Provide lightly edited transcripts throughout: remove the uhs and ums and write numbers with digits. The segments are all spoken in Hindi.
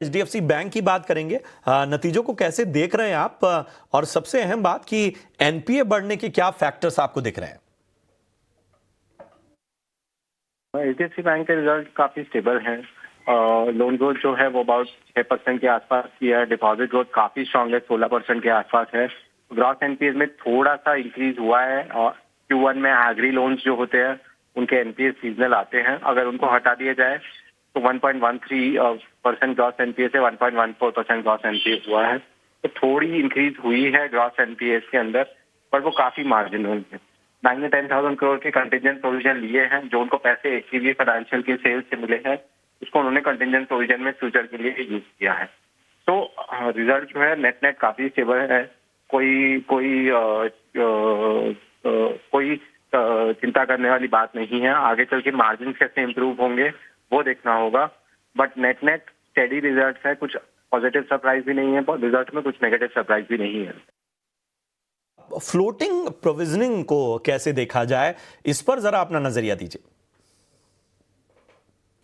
एचडीएफसी बैंक की बात करेंगे। नतीजों को कैसे देख रहे हैं आप, और सबसे अहम बात कि एनपीए बढ़ने के क्या फैक्टर्स आपको दिख रहे हैं? एचडीएफसी बैंक के रिजल्ट काफी स्टेबल हैं। लोन ग्रोथ जो है वो अबाउट 6% के आसपास की है। डिपॉजिट ग्रोथ काफी स्ट्रांग है, 16% के आसपास है। ग्रॉस एनपीए में थोड़ा सा इंक्रीज हुआ है और Q1 में एग्री लोन्स जो होते हैं उनके एनपीए सीजनल आते हैं। अगर उनको हटा दिया जाए तो 1.13% ग्रॉस एनपीए से 1.14% ग्रॉस एनपीए हुआ है। तो थोड़ी इंक्रीज हुई है ग्रॉस एनपीए के अंदर, पर वो काफी मार्जिनल है। बैंक ने 10,000 करोड़ के कंटिजेंट प्रोविजन लिए हैं। जो उनको पैसे एचडीबी फाइनेंशियल के सेल्स से मिले हैं उसको उन्होंने कंटिजेंट प्रोविजन में फ्यूचर के लिए यूज किया है। तो रिजल्ट जो है नेट नेट काफी स्टेबल है। कोई चिंता करने वाली बात नहीं है। आगे चल के मार्जिन कैसे इंप्रूव होंगे वो देखना होगा, but net net steady result है। कुछ पॉजिटिव सरप्राइज भी नहीं है रिजल्ट में, कुछ नेगेटिव सरप्राइज भी नहीं है। फ्लोटिंग प्रोविजनिंग को कैसे देखा जाए, इस पर जरा अपना नजरिया दीजिए।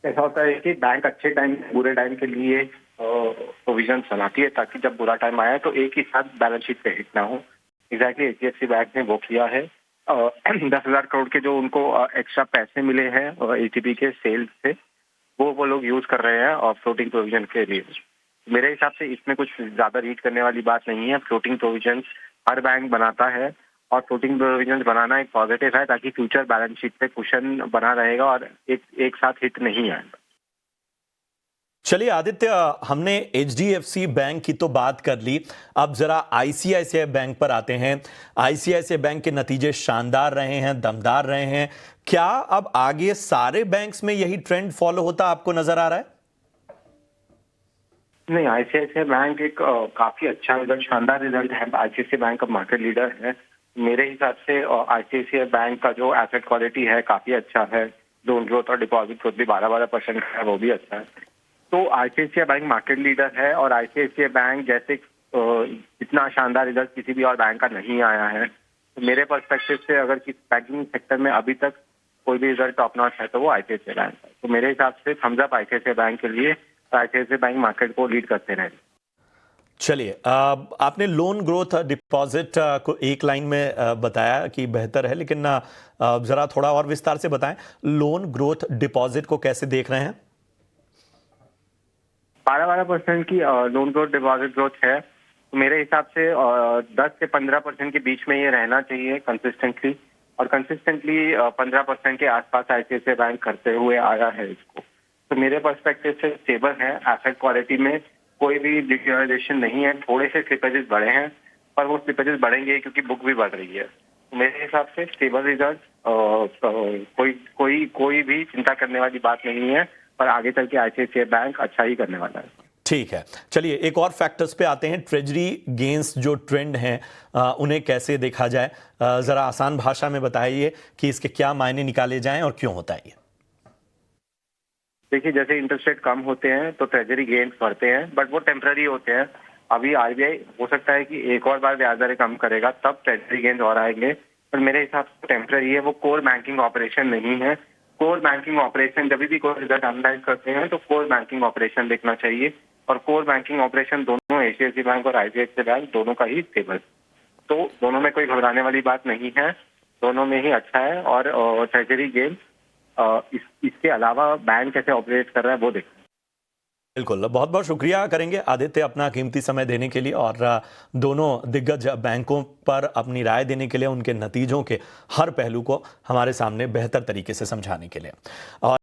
ऐसा होता है कि बैंक अच्छे टाइम बुरे टाइम के लिए प्रोविजन बनाती है ताकि जब बुरा टाइम आया तो एक ही साथ बैलेंस शीट पे हिट ना हो। एग्जैक्टली एचडीएफसी बैंक ने वो किया है। 10,000 करोड़ के जो उनको एक्स्ट्रा पैसे मिले हैं एचडीबी के सेल्स से, वो लोग यूज कर रहे हैं और फ्लोटिंग प्रोविजन के लिए। मेरे हिसाब से इसमें कुछ ज्यादा रीड करने वाली बात नहीं है। फ्लोटिंग प्रोविजन हर बैंक बनाता है और फ्लोटिंग प्रोविजन बनाना एक पॉजिटिव है ताकि फ्यूचर बैलेंस शीट पे कुशन बना रहेगा और एक साथ हिट नहीं आएगा। चलिए आदित्य, हमने एचडीएफसी बैंक की तो बात कर ली, अब जरा आईसीआईसीआई बैंक पर आते हैं। आईसीआईसीआई बैंक के नतीजे शानदार रहे हैं, दमदार रहे हैं। क्या अब आगे सारे बैंक्स में यही ट्रेंड फॉलो होता आपको नजर आ रहा है? नहीं, आईसीआईसीआई बैंक एक काफी अच्छा रिजल्ट, शानदार रिजल्ट है। आईसीआईसीआई बैंक का मार्केट लीडर है। मेरे हिसाब से आईसीआईसीआई बैंक का जो एसेट क्वालिटी है काफी अच्छा है। लोन ग्रोथ और डिपॉजिट ग्रोथ भी 12% है, वो भी अच्छा है। तो आईसीआईसीआई बैंक मार्केट लीडर है और आईसीआईसीआई बैंक जैसे इतना शानदार रिजल्ट किसी भी और बैंक का नहीं आया है। तो मेरे पर्सपेक्टिव से अगर किस बैंकिंग सेक्टर में अभी तक कोई भी रिजल्ट टॉप नॉच है तो वो आईसीआईसीआई बैंक है। तो मेरे हिसाब से थम्स अप आईसीआईसीआई बैंक के लिए। आईसीआईसीआई बैंक मार्केट को लीड करते रहे। चलिए, आपने लोन ग्रोथ डिपॉजिट को एक लाइन में बताया कि बेहतर है, लेकिन जरा थोड़ा और विस्तार से बताएं, लोन ग्रोथ डिपॉजिट को कैसे देख रहे हैं? 12% की लोन ग्रोथ डिपॉजिट ग्रोथ है। तो मेरे हिसाब से 10 से 15% के बीच में ये रहना चाहिए कंसिस्टेंटली, और कंसिस्टेंटली 15% के आसपास आईसीआईसीआई बैंक करते हुए आया है इसको। तो मेरे पर्सपेक्टिव से स्टेबल है। एसेट क्वालिटी में कोई भी डिटेरियोरेशन नहीं है। थोड़े से स्लिपेजेस बढ़े हैं, पर वो स्लिपेजेस बढ़ेंगे क्योंकि बुक भी बढ़ रही है। तो मेरे हिसाब से स्टेबल रिजल्ट, कोई भी चिंता करने वाली बात नहीं है, पर आगे चल के आईसीआईसीआई बैंक अच्छा ही करने वाला है। ठीक है, चलिए एक और फैक्टर्स पे आते हैं। ट्रेजरी गेन्स जो ट्रेंड हैं, उन्हें कैसे देखा जाए? जरा आसान भाषा में बताइए कि इसके क्या मायने निकाले जाएं और क्यों होता है ये? देखिए, जैसे इंटरेस्ट रेट कम होते हैं तो ट्रेजरी गेन्स बढ़ते हैं, बट वो टेम्पररी होते हैं। अभी आरबीआई हो सकता है कि एक और बार ब्याज दरें कम करेगा, तब ट्रेजरी गेन्स और आएंगे, पर मेरे हिसाब से टेम्पररी है। वो कोर बैंकिंग ऑपरेशन नहीं है। कोर बैंकिंग ऑपरेशन, जब भी कोई रिजल्ट एनालाइज करते हैं तो कोर बैंकिंग ऑपरेशन देखना चाहिए, और कोर बैंकिंग ऑपरेशन दोनों एचडीएफसी बैंक और आईसीआईसीआई बैंक दोनों का ही स्टेबल। तो दोनों में कोई घबराने वाली बात नहीं है, दोनों में ही अच्छा है। और ट्रेजरी गेन्स, इसके अलावा बैंक कैसे ऑपरेट कर रहा है वो देखते हैं। बिल्कुल, बहुत बहुत शुक्रिया करेंगे आदित्य अपना कीमती समय देने के लिए, और दोनों दिग्गज बैंकों पर अपनी राय देने के लिए, उनके नतीजों के हर पहलू को हमारे सामने बेहतर तरीके से समझाने के लिए। और